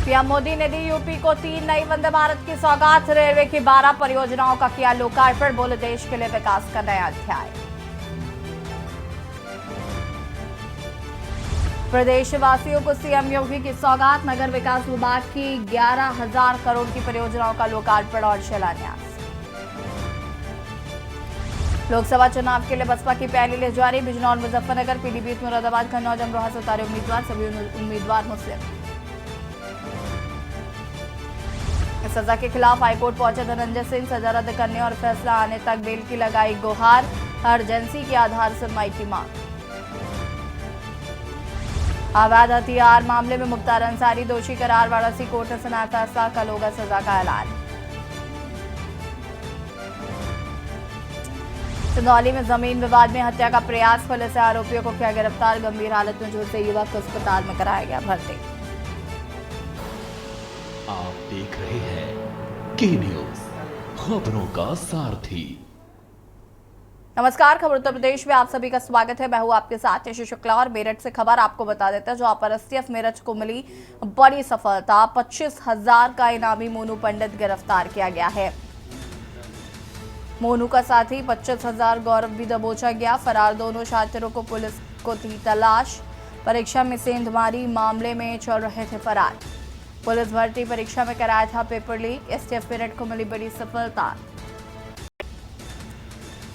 PM Modi ने दी UP को 3 नई वंदे भारत की सौगात। रेलवे की 12 परियोजनाओं का किया लोकार्पण। बोले देश के लिए विकास का नया अध्याय। प्रदेशवासियों को सीएम योगी की सौगात। नगर विकास विभाग की 11,000 करोड़ की परियोजनाओं का लोकार्पण और शिलान्यास। लोकसभा चुनाव के लिए बसपा की पहली लिस्ट जारी। बिजनौर, मुजफ्फरनगर, पीलीभीत, मुरादाबाद, कन्नौज, अमरोहा से उतारे उम्मीदवार। सभी उम्मीदवार मुस्लिम। सजा के खिलाफ हाईकोर्ट पहुंचे धनंजय सिंह। सजा रद्द करने और फैसला आने तक बेल की लगाई गुहार। अर्जेंसी के आधार सुनवाई की मांग। अवैध हथियार मामले में मुख्तार अंसारी दोषी करार। वाराणसी कोर्ट ने सुनाया फैसला। कल होगा सजा का ऐलान। चंदौली में जमीन विवाद में हत्या का प्रयास। पुलिस से आरोपियों को किया गिरफ्तार। गंभीर हालत में झुलसे युवक को अस्पताल में कराया गया भर्ती। आप देख रहे हैं के न्यूज, खबरों का सारथी। नमस्कार, खबर उत्तर प्रदेश में आप सभी का स्वागत है। मैं हूं आपके साथ यशु शुक्ला और मेरठ से खबर आपको बता देते हैं। जो पर एसटीएफ मेरठ को मिली बड़ी सफलता। 25,000 का इनामी मोनू पंडित गिरफ्तार किया गया है। मोनू का साथी 25,000 गौरव भी दबोचा गया। फरार दोनों छात्रों को पुलिस को थी तलाश। परीक्षा में सेंधमारी मामले में चल रहे थे फरार। पुलिस भर्ती परीक्षा में कराया था पेपर लीक। एसटीएफ मेरठ को मिली बड़ी सफलता।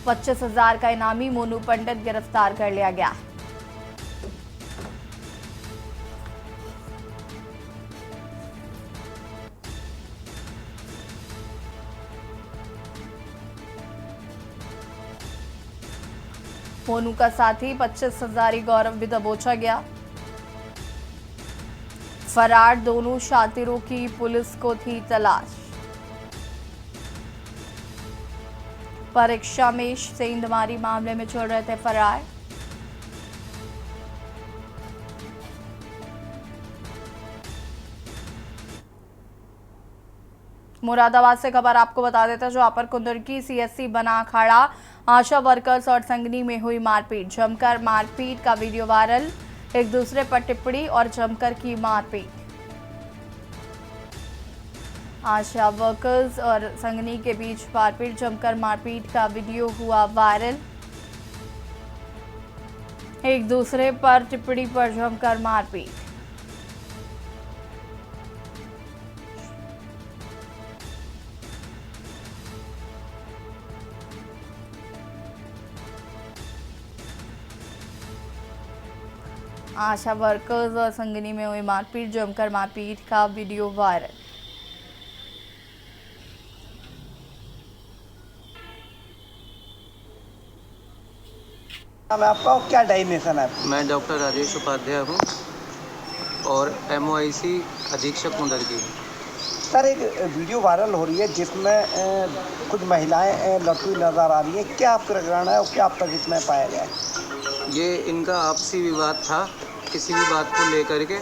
25,000 का इनामी मोनू पंडित गिरफ्तार कर लिया गया। मोनू का साथी 25,000 गौरव भी दबोचा गया। फरार दोनों शातिरों की पुलिस को थी तलाश। परीक्षा में सेंधमारी मामले में चल रहे थे फरार। मुरादाबाद से खबर आपको बता देते हैं। जो पर कुंदरकी सीएससी बना अखाड़ा। आशा वर्कर्स और संगनी में हुई मारपीट। जमकर मारपीट का वीडियो वायरल। एक दूसरे पर टिप्पणी और जमकर की मारपीट। आशा वर्कर्स और संगनी के बीच मारपीट। जमकर मारपीट का वीडियो हुआ वायरल। एक दूसरे पर टिप्पणी पर जमकर मारपीट। आशा वर्कर्स और संगनी में हुई मारपीट। जमकर मारपीट का वीडियो वायरल। आपका क्या डायमेंशन है? मैं डॉक्टर राजेश उपाध्याय हूँ और MOIC अधीक्षक मुंदरकी। सर, एक वीडियो वायरल हो रही है जिसमें कुछ महिलाएं लड़ती नजर आ रही है। क्या प्रकरण है और क्या अब तक इसमें पाया गया है? ये इनका आपसी विवाद था किसी भी बात को लेकर के।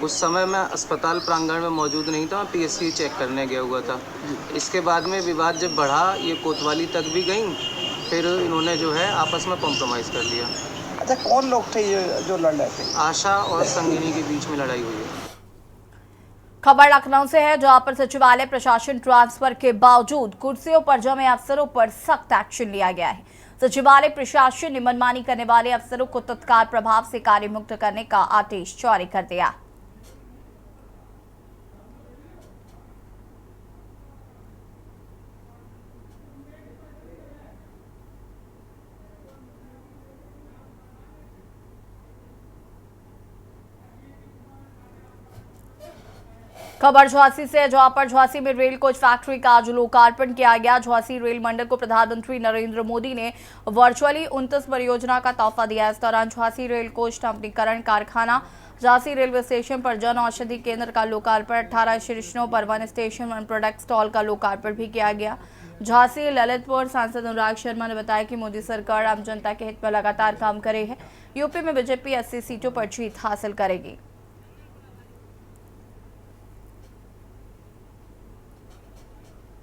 उस समय मैं अस्पताल प्रांगण में मौजूद नहीं था, मैं PSC चेक करने गया हुआ था। इसके बाद में विवाद जब बढ़ा, ये कोतवाली तक भी गई। फिर इन्होंने जो है आपस में कॉम्प्रोमाइज़ कर लिया। अच्छा, कौन लोग थे ये जो लड़ रहे थे? आशा और संगिनी के बीच में लड़ाई हुई है। खबर लखनऊ से है। जहां पर सचिवालय प्रशासन ट्रांसफर के बावजूद कुर्सियों पर जमे अफसरों पर सख्त एक्शन लिया गया है। सचिवालय प्रशासन ने मनमानी करने वाले अफसरों को तत्काल प्रभाव से कार्यमुक्त करने का आदेश जारी कर दिया। खबर झांसी से। जहां पर झांसी में रेल कोच फैक्ट्री का आज लोकार्पण किया गया। झांसी रेल मंडल को प्रधानमंत्री नरेंद्र मोदी ने वर्चुअली 29 परियोजना का तोहफा दिया। इस दौरान झांसी रेल कोच नवीनीकरण कारखाना, झांसी रेलवे स्टेशन पर जन औषधि केंद्र का लोकार्पण, 18 स्टेशनों पर 1 स्टेशन 1 प्रोडक्ट स्टॉल का लोकार्पण भी किया गया। झांसी ललितपुर सांसद अनुराग शर्मा ने बताया कि मोदी सरकार आम जनता के हित में लगातार काम कर रही है। यूपी में बीजेपी 80 सीटों पर जीत हासिल करेगी।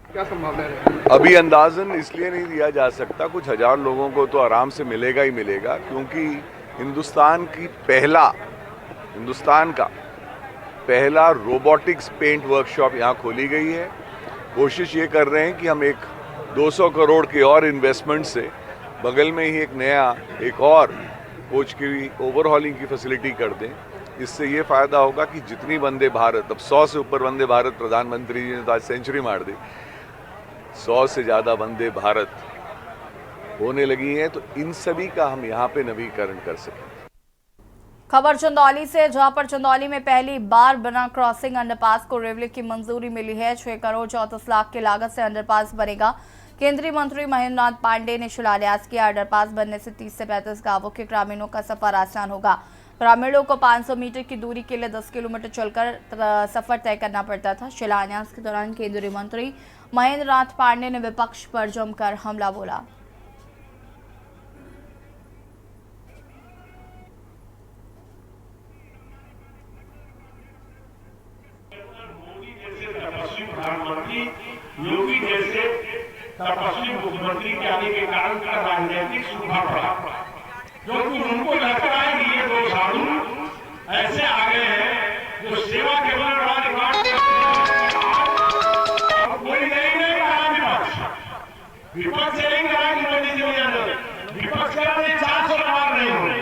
क्या संभावना है? अभी अंदाजन इसलिए नहीं दिया जा सकता, कुछ हजार लोगों को तो आराम से मिलेगा ही मिलेगा, क्योंकि हिंदुस्तान का पहला रोबोटिक्स पेंट वर्कशॉप यहाँ खोली गई है। कोशिश ये कर रहे हैं कि हम एक 200 करोड़ के और इन्वेस्टमेंट से बगल में ही एक और कोच की ओवरहॉलिंग की फैसिलिटी कर दें। इससे ये फ़ायदा होगा कि जितनी वंदे भारत, अब 100 से ऊपर वंदे भारत प्रधानमंत्री जी ने तो आज सेंचुरी मार दी, 100 से ज़्यादा वंदे भारत होने लगी हैं, तो इन सभी का हम यहाँ पे नवीकरण कर सकें। खबर चंदौली से, जहां पर चंदौली में पहली बार बना क्रॉसिंग अंडरपास को रेलवे की मंजूरी मिली है। 6 करोड़ 34 लाख की लागत से अंडरपास बनेगा। केंद्रीय मंत्री महेंद्र नाथ पांडे ने शिलान्यास किया। अंडरपास बनने से 30 से 35 गांवों के ग्रामीणों का सफर आसान होगा। ग्रामीणों को 500 मीटर की दूरी के लिए 10 किलोमीटर चलकर सफर तय करना पड़ता था। शिलान्यास के दौरान केंद्रीय मंत्री महेंद्र नाथ पांडे ने विपक्ष पर जमकर हमला बोला। प्रधानमंत्री योगी जैसे तपस्वी मुख्यमंत्री के आने के कारण का राजनीतिक सूखा पड़ा, क्योंकि उनको लगता है कि ये दो साधु ऐसे आ गए हैं जो सेवा के लिए बड़ा रिकॉर्ड कोई नहीं कहा विपक्ष से नहीं कहा कि मोदी जी विपक्ष का 400 पार नहीं हुए,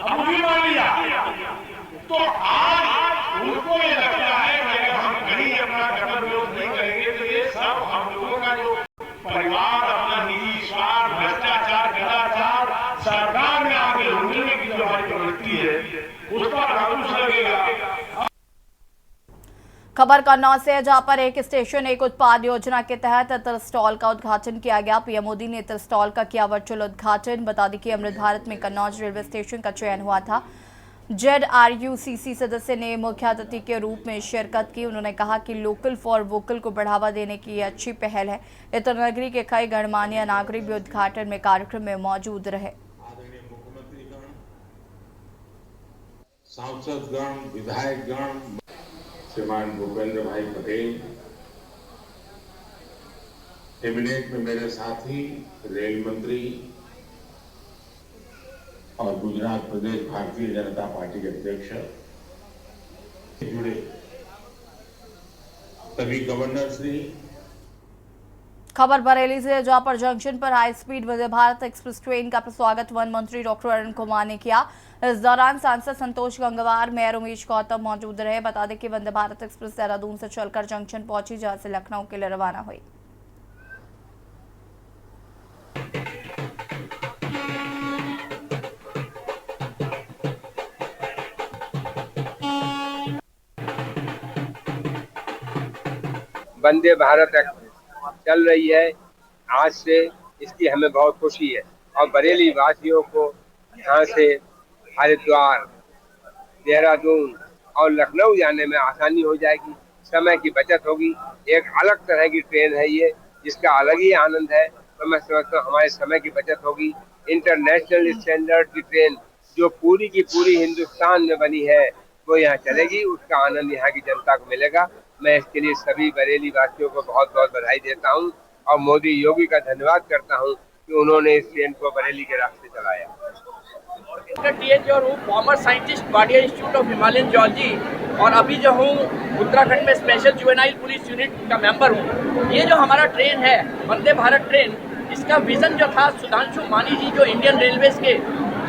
अब भी मान लिया। तो आज उनको ये लगता है कि अगर हम कहीं अपना कदम विरोध नहीं करेंगे तो ये सब हम लोगों का जो परिवार, अपना निजी स्वार्थ, भ्रष्टाचार, गदाचार, सरकार में आगे लूटने की जो हमारी प्रवृत्ति है उस पर अंकुश लगेगा। खबर कन्नौज से, जहां पर एक स्टेशन एक उत्पाद योजना के तहत इतर स्टॉल का उद्घाटन किया गया। पीएम मोदी ने इतर स्टॉल का किया वर्चुअल उद्घाटन। बता दें कि अमृत भारत में कन्नौज रेलवे स्टेशन का चयन हुआ था। ZRUCC सदस्य ने मुख्य अतिथि के रूप में शिरकत की। उन्होंने कहा कि लोकल फॉर वोकल को बढ़ावा देने की ये अच्छी पहल है। इतर नगरी के कई गणमान्य नागरिक भी उद्घाटन में कार्यक्रम में मौजूद रहे। सांसदगण, विधायकगण, श्रीमान भूपेंद्र भाई पटेल, कैबिनेट में मेरे साथी रेल मंत्री और गुजरात प्रदेश भारतीय जनता पार्टी के अध्यक्ष जुड़े सभी गवर्नर श्री। खबर बरेली से, जहां पर जंक्शन पर high speed Vande Bharat express train का स्वागत वन मंत्री डॉक्टर अरुण कुमार ने किया। इस दौरान सांसद संतोष गंगवार, मेयर उमेश गौतम मौजूद रहे। बता दें कि वंदे भारत एक्सप्रेस देहरादून से चलकर जंक्शन पहुंची, जहां से लखनऊ के लिए रवाना हुई। वंदे भारत एक्सप्रेस चल रही है आज से, इसकी हमें बहुत खुशी है और बरेली वासियों को यहाँ से हरिद्वार, देहरादून और लखनऊ जाने में आसानी हो जाएगी, समय की बचत होगी। एक अलग तरह की ट्रेन है ये, जिसका अलग ही आनंद है। तो मैं समझता हूँ हमारे समय की बचत होगी। इंटरनेशनल स्टैंडर्ड की ट्रेन जो पूरी की पूरी हिंदुस्तान में बनी है वो यहाँ चलेगी, उसका आनंद यहाँ की जनता को मिलेगा। मैं इसके लिए सभी बरेली वासियों को बहुत बहुत बधाई देता हूँ और मोदी योगी का धन्यवाद करता हूँ कि उन्होंने इस ट्रेन को बरेली के रास्ते चलाया। Farmer scientist Wadia institute of Himalayan geology और अभी जो हूँ उत्तराखंड में स्पेशल जुवेनाइल पुलिस यूनिट का मेंबर हूँ। ये जो हमारा ट्रेन है वंदे भारत ट्रेन, इसका विजन जो था, सुधांशु मानी जी जो इंडियन रेलवेज के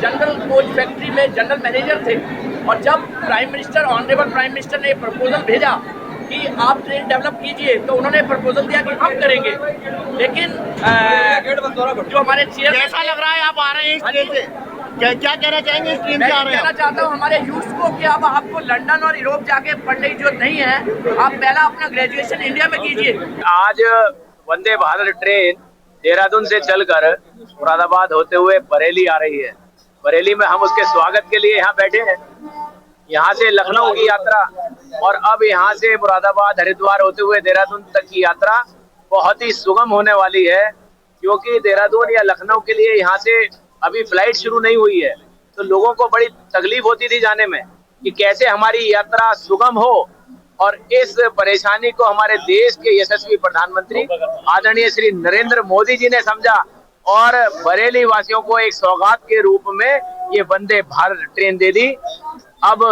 जनरल कोच फैक्ट्री में जनरल मैनेजर थे, और जब prime minister, honourable prime minister ने प्रपोजल भेजा कि आप ट्रेन डेवलप कीजिए, तो उन्होंने प्रपोजल दिया कि हम करेंगे। लेकिन जो हमारे चेयर, कैसा लग रहा है आप आ रहे हैं इस ट्रेन से? क्या कहना चाहेंगे इस ट्रेन से आ रहे हैं? कहना चाहता हूँ हमारे यूथ को कि अब आपको लंदन और यूरोप जाके पढ़ने की जरूरत नहीं है, आप पहला अपना ग्रेजुएशन इंडिया में कीजिए। आज वंदे भारत ट्रेन देहरादून से चलकर मुरादाबाद होते हुए बरेली आ रही है। बरेली में हम उसके स्वागत के लिए यहाँ बैठे हैं। यहाँ से लखनऊ की यात्रा और अब यहाँ से मुरादाबाद, हरिद्वार होते हुए देहरादून तक की यात्रा बहुत ही सुगम होने वाली है, क्योंकि देहरादून या लखनऊ के लिए यहाँ से अभी फ्लाइट शुरू नहीं हुई है, तो लोगों को बड़ी तकलीफ होती थी जाने में कि कैसे हमारी यात्रा सुगम हो। और इस परेशानी को हमारे देश के यशस्वी प्रधानमंत्री आदरणीय श्री नरेंद्र मोदी जी ने समझा और बरेली वासियों को एक सौगात के रूप में ये वंदे भारत ट्रेन दे दी। अब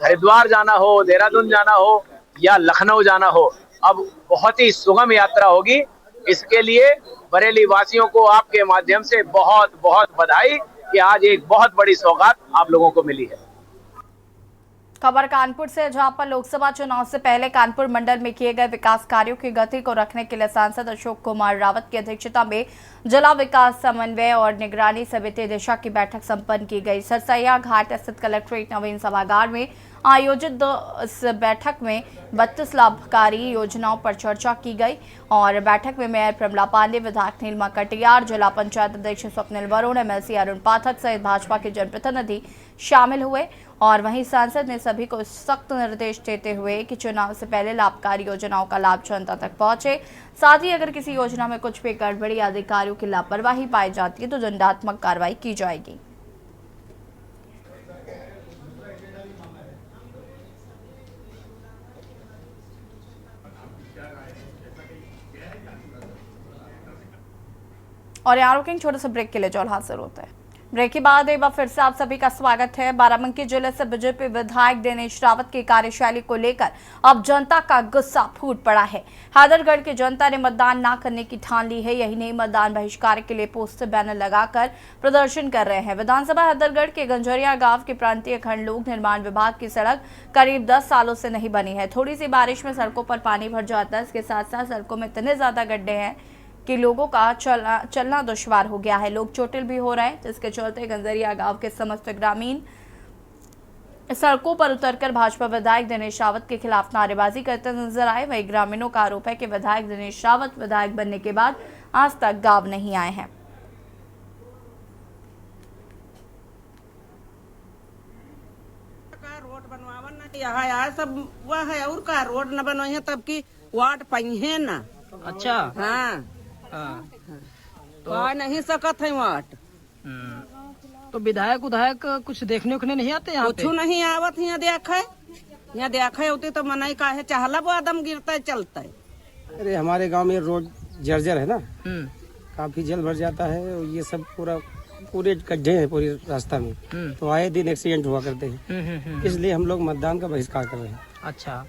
हरिद्वार जाना हो, देहरादून जाना हो या लखनऊ जाना हो, अब बहुत ही सुगम यात्रा होगी। इसके लिए बरेली वासियों को आपके माध्यम से बहुत बहुत बधाई कि आज एक बहुत बड़ी सौगात आप लोगों को मिली है। खबर कानपुर से, जहां पर लोकसभा चुनाव से पहले कानपुर मंडल में किए गए विकास कार्यों की गति को रखने के लिए सांसद अशोक कुमार रावत की अध्यक्षता में जिला विकास समन्वय और निगरानी समिति दिशा की बैठक संपन्न की गई। सरसैया घाट स्थित कलेक्ट्रेट नवीन सभागार में आयोजित इस बैठक में 32 लाभकारी योजनाओं पर चर्चा की गई और बैठक में मेयर प्रमला पांडे, विधायक नीलमा कटियार, जिला पंचायत अध्यक्ष स्वप्निल वरुण, एमएलसी अरुण पाठक सहित भाजपा के जनप्रतिनिधि शामिल हुए। और वहीं सांसद ने सभी को सख्त निर्देश देते हुए कि चुनाव से पहले लाभकारी योजनाओं का लाभ जनता तक पहुंचे। साथ ही अगर किसी योजना में कुछ भी गड़बड़ी या अधिकारियों की लापरवाही पाई जाती है तो दंडात्मक कार्रवाई की जाएगी। और यहाँ रुकेंगे, छोटे से ब्रेक के लिए जॉल हाजिर होता है। ब्रेक के बाद एक बार फिर से आप सभी का स्वागत है। बाराबंकी जिले से बीजेपी विधायक दिनेश रावत की कार्यशैली को लेकर अब जनता का गुस्सा फूट पड़ा है। हैदरगढ़ की जनता ने मतदान न करने की ठान ली है। यही नहीं, मतदान बहिष्कार के लिए पोस्टर बैनर लगाकर प्रदर्शन कर रहे हैं। विधानसभा हैदरगढ़ के गंजरिया गांव के प्रांतीय खंड लोक निर्माण विभाग की सड़क करीब 10 सालों से नहीं बनी है। थोड़ी सी बारिश में सड़कों पर पानी भर जाता है। इसके साथ साथ सड़कों में इतने ज्यादा गड्ढे हैं कि लोगों का चलना दुश्वार हो गया है। लोग चोटिल भी हो रहे हैं, जिसके चलते गंजरिया गांव के समस्त ग्रामीण सड़कों पर उतरकर भाजपा विधायक दिनेश रावत के खिलाफ नारेबाजी करते नजर आए। वहीं ग्रामीणों का आरोप है कि विधायक दिनेश रावत विधायक बनने के बाद आज तक गांव नहीं आए हैं। रोड बनवावन यहाँ आया सब वह है और का रोड न बनवाई है तब की वार्ड पई है ना। अच्छा, हाँ तो आ नहीं सकत है वाट। तो विधायक उधायक कुछ देखने उखने नहीं आते यहाँ पे? कुछ नहीं आवत यहाँ देखे होते तो मनाई का है चाहला वो आदम गिरता है चलता है। अरे हमारे गांव में रोड जर्जर है ना, काफी जल भर जाता है और ये सब पूरे गड्ढे हैं पूरे रास्ता में, तो आए दिन एक्सीडेंट हुआ करते हैं। इसलिए हम लोग मतदान का बहिष्कार कर रहे हैं। अच्छा,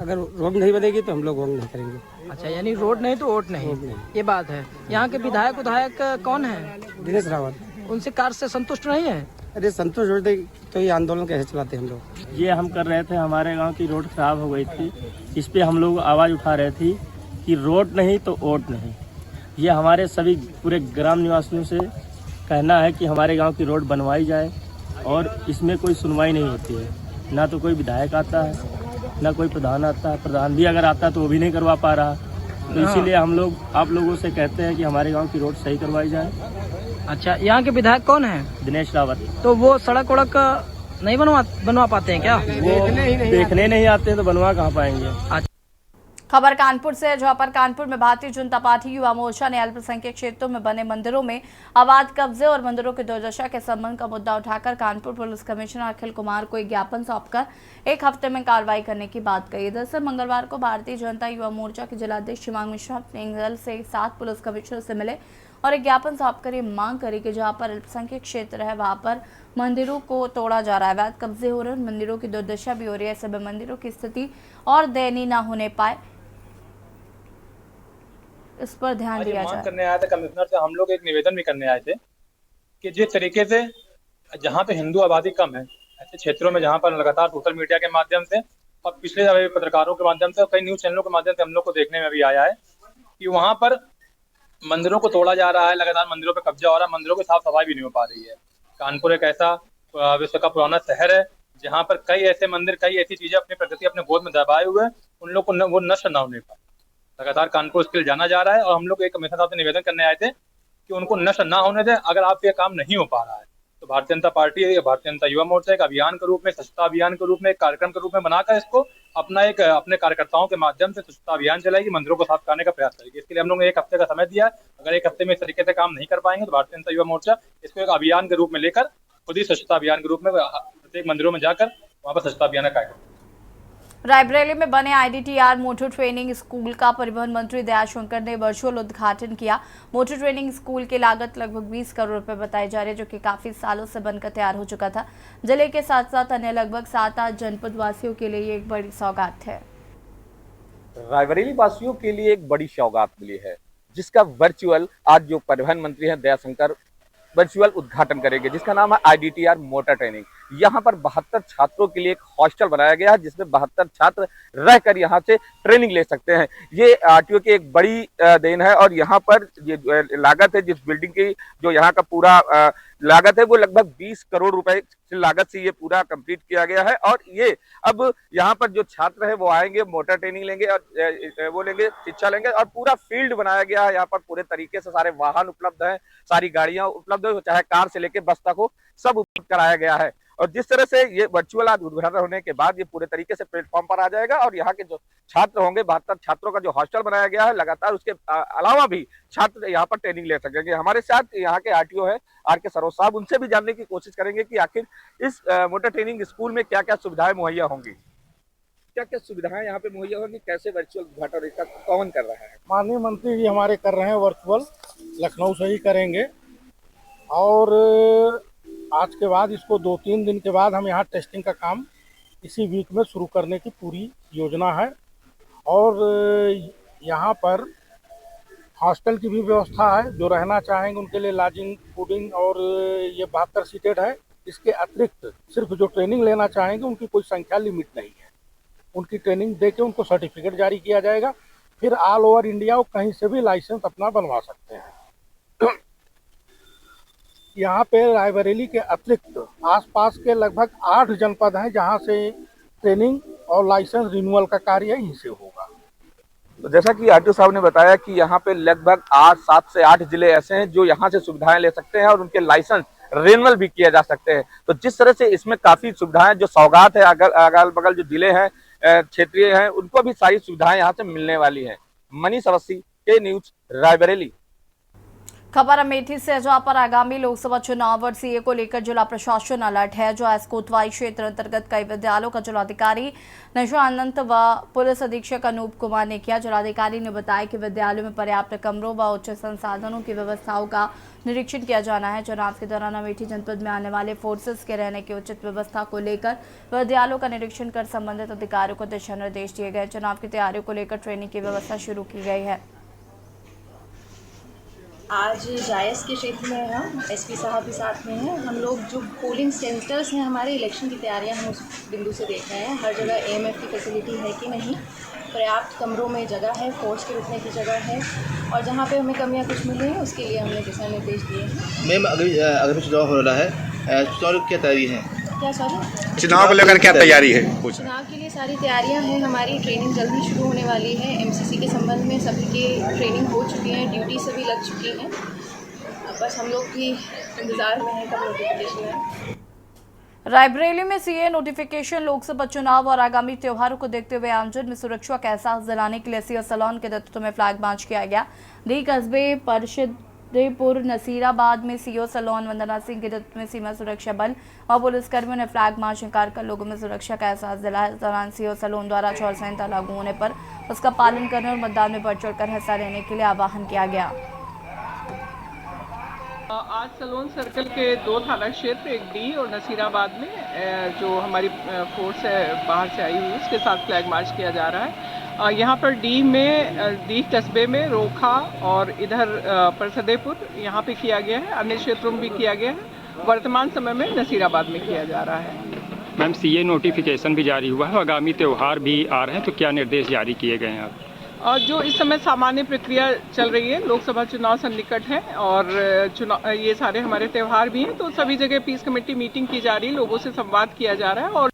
अगर रोड नहीं बनेगी तो हम लोग वोट नहीं करेंगे। अच्छा, यानी रोड नहीं तो वोट नहीं, ये बात है। यहाँ के विधायक उधायक कौन है? दिनेश रावत। उनसे कार्य से संतुष्ट नहीं है? अरे संतुष्ट होते तो ये आंदोलन कैसे चलाते हम लोग? ये हम कर रहे थे, हमारे गांव की रोड खराब हो गई थी, इस पे हम लोग आवाज़ उठा रहे थे कि रोड नहीं तो वोट नहीं। ये हमारे सभी पूरे ग्राम निवासियों से कहना है कि हमारे गांव की रोड बनवाई जाए और इसमें कोई सुनवाई नहीं होती है। ना तो कोई विधायक आता है, ना कोई प्रधान आता है। प्रधान भी अगर आता है तो वो भी नहीं करवा पा रहा। तो इसीलिए हम लोग आप लोगों से कहते हैं कि हमारे गांव की रोड सही करवाई जाए। अच्छा, यहाँ के विधायक कौन है? दिनेश रावत। तो वो सड़क वड़क नहीं बनवा पाते हैं क्या? वो देखने नहीं आते तो बनवा कहाँ पाएंगे। खबर कानपुर से, जहां पर कानपुर में भारतीय जनता पार्टी युवा मोर्चा ने अल्पसंख्यक क्षेत्रों में बने मंदिरों में अवैध कब्जे और मंदिरों की दुर्दशा के संबंध का मुद्दा उठाकर कानपुर पुलिस कमिश्नर अखिल कुमार को एक ज्ञापन सौंपकर 1 हफ्ते में कार्रवाई करने की बात कही। दरअसल मंगलवार को भारतीय जनता युवा मोर्चा के जिलाध्यक्ष शिवांग मिश्रा अपने दल से 7 पुलिस कमिश्नर से मिले और एक ज्ञापन सौंपकर ये मांग करी कि जहाँ पर अल्पसंख्यक क्षेत्र है वहाँ पर मंदिरों को तोड़ा जा रहा है, अवैध कब्जे हो रहे हैं, मंदिरों की दुर्दशा भी हो रही है। ऐसे में मंदिरों की स्थिति और दयनीय न होने पाए, इस पर ध्यान दिया जाए। करने आए थे कमिश्नर से, हम लोग एक निवेदन भी करने आए थे कि जिस तरीके से जहाँ पे हिंदू आबादी कम है, ऐसे क्षेत्रों में जहाँ पर लगातार सोशल मीडिया के माध्यम से और पिछले पत्रकारों के माध्यम से और कई न्यूज चैनलों के माध्यम से हम लोग को देखने में भी आया है कि वहाँ पर मंदिरों को तोड़ा जा रहा है, लगातार मंदिरों पर कब्जा हो रहा है, मंदिरों की साफ सफाई भी नहीं हो पा रही है। कानपुर एक ऐसा विश्व का पुराना शहर है जहाँ पर कई ऐसे मंदिर, कई ऐसी चीजें अपनी प्रकृति अपने गोद में दबाए हुए उन लोग को वो नष्ट न होने पाए। लगातार कानपुर उसके लिए जाना जा रहा है और हम लोग एक कमिश्नर साहब से निवेदन करने आए थे कि उनको नष्ट ना होने दें। अगर आपसे ये काम नहीं हो पा रहा है तो भारतीय जनता पार्टी, भारतीय जनता युवा मोर्चा एक अभियान के रूप में, स्वच्छता अभियान के रूप में, एक कार्यक्रम के रूप में बनाकर इसको अपने कार्यकर्ताओं के माध्यम से स्वच्छता अभियान चलाएगी, मंदिरों को साफ करने का प्रयास करेगी। इसके लिए हम लोग ने 1 हफ्ते का समय दिया है। अगर 1 हफ्ते में इस तरीके से काम नहीं कर पाएंगे तो भारतीय जनता युवा मोर्चा इसको एक अभियान के रूप में लेकर खुद ही स्वच्छता अभियान के रूप में प्रत्येक मंदिरों में जाकर वहाँ पर स्वच्छता अभियान का कार्यक्रम। रायबरेली में बने IDTR मोटर ट्रेनिंग स्कूल का परिवहन मंत्री दयाशंकर ने वर्चुअल उद्घाटन किया। मोटर ट्रेनिंग स्कूल की लागत लगभग 20 करोड़ रुपए बताई जा रही है, जो कि काफी सालों से बनकर तैयार हो चुका था। जिले के साथ साथ अन्य लगभग 7-8 जनपद वासियों के लिए ये एक बड़ी सौगात है। रायबरेली वासियों के लिए एक बड़ी सौगात मिली है, जिसका वर्चुअल आज जो परिवहन मंत्री हैं दयाशंकर वर्चुअल उद्घाटन करेंगे, जिसका नाम है IDTR मोटर ट्रेनिंग। यहाँ पर 72 छात्रों के लिए एक हॉस्टल बनाया गया है, जिसमें 72 छात्र रहकर यहाँ से ट्रेनिंग ले सकते हैं। ये RTO की एक बड़ी देन है और यहाँ पर ये लागत है, जिस बिल्डिंग की जो यहाँ का पूरा लागत है वो लगभग 20 करोड़ रुपए लागत से ये पूरा कंप्लीट किया गया है। और ये अब यहाँ पर जो छात्र है वो आएंगे, मोटर ट्रेनिंग लेंगे और वो लेंगे, शिक्षा लेंगे और पूरा फील्ड बनाया गया है। यहाँ पर पूरे तरीके से सारे वाहन उपलब्ध हैं, सारी गाड़ियां उपलब्ध है, चाहे कार से लेके बस तक हो, सब उपलब्ध कराया गया है। और जिस तरह से ये वर्चुअल आज उद्घाटन होने के बाद ये पूरे तरीके से प्लेटफॉर्म पर आ जाएगा और यहाँ के जो छात्र होंगे 72 छात्रों का जो हॉस्टल बनाया गया है, लगातार उसके अलावा भी छात्र यहाँ पर ट्रेनिंग ले सकेंगे। हमारे साथ यहाँ के RTO है RK सरोज साहब, उनसे भी जानने की कोशिश करेंगे कि आखिर इस मोटर ट्रेनिंग स्कूल में क्या क्या सुविधाएं मुहैया होंगी, क्या क्या सुविधाएं यहाँ पे मुहैया होंगी, कैसे वर्चुअल उद्घाटन इसका कौन कर रहा है? माननीय मंत्री जी हमारे कर रहे हैं वर्चुअल, लखनऊ से ही करेंगे और आज के बाद इसको 2-3 दिन के बाद हम यहाँ टेस्टिंग का काम इसी वीक में शुरू करने की पूरी योजना है। और यहाँ पर हॉस्टल की भी व्यवस्था है, जो रहना चाहेंगे उनके लिए लॉजिंग, फूडिंग और ये 72 सीटेड है। इसके अतिरिक्त सिर्फ जो ट्रेनिंग लेना चाहेंगे उनकी कोई संख्या लिमिट नहीं है, उनकी ट्रेनिंग देके उनको सर्टिफिकेट जारी किया जाएगा, फिर ऑल ओवर इंडिया वो कहीं से भी लाइसेंस अपना बनवा सकते हैं। यहाँ पे रायबरेली के अतिरिक्त आसपास के लगभग 8 जनपद हैं जहाँ से ट्रेनिंग और लाइसेंस रिन्यूअल का कार्य यहीं से होगा। तो जैसा कि RTO साहब ने बताया कि यहाँ पे लगभग 7 से 8 जिले ऐसे हैं जो यहाँ से सुविधाएं ले सकते हैं और उनके लाइसेंस रिन्यूअल भी किए जा सकते हैं। तो जिस तरह से इसमें काफी सुविधाएं जो सौगात है, अगल बगल जो जिले हैं, क्षेत्रीय हैं, उनको भी सारी सुविधाएं यहाँ से मिलने वाली है। मनीष अवस्थी, के न्यूज, रायबरेली। खबर अमेठी से, जहां पर आगामी लोकसभा चुनाव और सीए को लेकर जिला प्रशासन अलर्ट है। जो एस कोतवाली क्षेत्र अंतर्गत कई विद्यालयों का जिलाधिकारी नशा अनंत व पुलिस अधीक्षक अनूप कुमार ने किया। जिलाधिकारी ने बताया कि विद्यालयों में पर्याप्त कमरों व उच्च संसाधनों की व्यवस्थाओं का निरीक्षण किया जाना है। चुनाव के दौरान अमेठी जनपद में आने वाले फोर्सेस के रहने की उचित व्यवस्था को लेकर विद्यालयों का निरीक्षण कर संबंधित अधिकारियों को दिशा निर्देश दिए गए। चुनाव की तैयारियों को लेकर ट्रेनिंग की व्यवस्था शुरू की गई है। आज जायस के क्षेत्र में हम SP साहब भी साथ में हैं। हम लोग जो पोलिंग सेंटर्स हैं, हमारे इलेक्शन की तैयारियां हम उस बिंदु से देख रहे हैं। हर जगह AMF की फैसिलिटी है कि नहीं, पर्याप्त कमरों में जगह है, फोर्स के रुकने की जगह है, और जहां पे हमें कमियां कुछ मिली हैं उसके लिए हमने दिशा निर्देश दिए हैं। मैम अगर चुनाव हो रहा है, चुनाव की क्या तैयारी है? क्या सॉरी? चुनाव को लेकर क्या तैयारी है? चुनाव के लिए सारी तैयारियां हैं। हमारी ट्रेनिंग जल्दी शुरू होने वाली है। MCC के संबंध में सभी की ट्रेनिंग हो चुकी है, ड्यूटी सभी लग चुकी हैं। बस हम लोग भी इंतजार में हैं कब नोटिफिकेशन है। रायबरेली में सीए नोटिफिकेशन, लोकसभा चुनाव और आगामी त्योहारों को देखते हुए आमजन में सुरक्षा का एहसास दिलाने के लिए सीओ सलोन के नेतृत्व में फ्लैग मार्च किया गया। डी कस्बे परिषदेपुर नसीराबाद में सीओ सलोन वंदना सिंह के नेतृत्व में सीमा सुरक्षा बल और पुलिसकर्मियों ने फ्लैग मार्च निकालकर लोगों में सुरक्षा का एहसास दिलाया। इस दौरान सीओ सलोन द्वारा चौर संहिता लागू होने पर उसका पालन करने और मतदान में बढ़ चढ़कर हिस्सा लेने के लिए आह्वान किया गया। आज सलोन सर्कल के 2 थाना क्षेत्र, एक डी और नसीराबाद में जो हमारी फोर्स है बाहर से आई हुई, उसके साथ फ्लैग मार्च किया जा रहा है। यहाँ पर डी कस्बे में रोखा और इधर परिषदेपुर यहाँ पे किया गया है, अन्य क्षेत्रों में भी किया गया है। वर्तमान समय में नसीराबाद में किया जा रहा है। मैम सीए नोटिफिकेशन भी जारी हुआ है, आगामी त्यौहार भी आ रहे हैं, तो क्या निर्देश जारी किए गए हैं आप? और जो इस समय सामान्य प्रक्रिया चल रही है, लोकसभा चुनाव सन्निकट है और ये सारे हमारे त्यौहार भी हैं, तो सभी जगह पीस कमेटी मीटिंग की जा रही है, लोगों से संवाद किया जा रहा है। और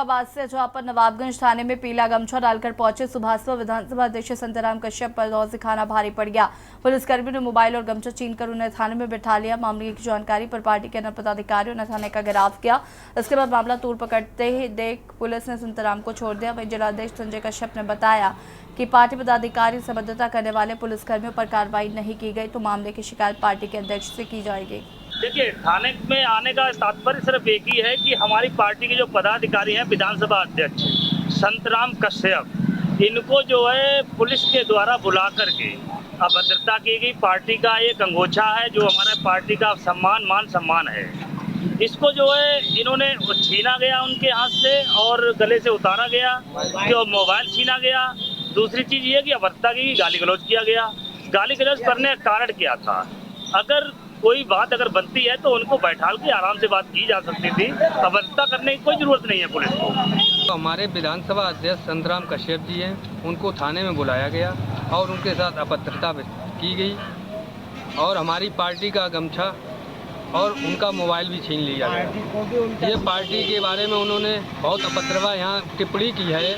से जहां पर नवाबगंज थाने में पीला गमछा डालकर पहुंचे सुभाषपुर विधानसभा अध्यक्ष संतराम कश्यप पर दौर सिखाना भारी पड़ गया। पुलिसकर्मियों ने मोबाइल और गमछा छीनकर उन्हें थाने में बिठा लिया। मामले की जानकारी पर पार्टी के अन्य पदाधिकारियों ने थाने का घेराव किया। इसके बाद मामला तूल पकड़ते ही देख पुलिस ने संतराम को छोड़ दिया। वहीं जिलाध्यक्ष संजय कश्यप ने बताया कि पार्टी पदाधिकारी संबद्धता करने वाले पुलिसकर्मियों पर कार्रवाई नहीं की गई तो मामले की शिकायत पार्टी के अध्यक्ष से की जाएगी। देखिए, थाने में आने का तात्पर्य सिर्फ एक ही है कि हमारी पार्टी के जो पदाधिकारी हैं, विधानसभा अध्यक्ष संतराम कश्यप, इनको जो है पुलिस के द्वारा बुला करके अभद्रता की गई। पार्टी का एक अंगोछा है जो हमारा पार्टी का सम्मान मान सम्मान है, इसको जो है इन्होंने छीना गया उनके हाथ से और गले से उतारा गया, जो मोबाइल छीना गया। दूसरी चीज़ ये कि अभद्रता की गाली गलौज किया गया। गाली गलौज करने का कारण क्या था? अगर कोई बात अगर बनती है तो उनको बैठाल के आराम से बात की जा सकती थी, अभद्रता करने की कोई ज़रूरत नहीं है पुलिस को। तो हमारे विधानसभा अध्यक्ष संतराम कश्यप जी हैं, उनको थाने में बुलाया गया और उनके साथ अभद्रता की गई और हमारी पार्टी का गमछा और उनका मोबाइल भी छीन लिया गया। ये पार्टी के बारे में उन्होंने बहुत अपद्रवा यहाँ टिप्पणी की है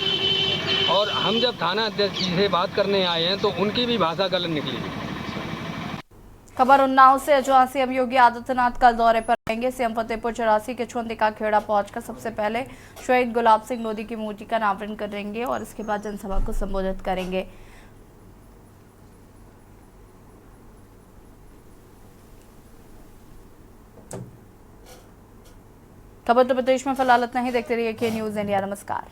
और हम जब थाना अध्यक्ष जी से बात करने आए हैं तो उनकी भी भाषा गलत निकली। खबर उन्नाव से, जहां सीएम योगी आदित्यनाथ कल दौरे पर रहेंगे। सीएम फतेहपुर चौरासी के छुंदी का खेड़ा पहुंचकर सबसे पहले शहीद गुलाब सिंह लोधी की मूर्ति का अनावरण करेंगे और इसके बाद जनसभा को संबोधित करेंगे। खबर उत्तर प्रदेश में फिलहाल इतना ही। देखते रहिए के न्यूज़ इंडिया। नमस्कार।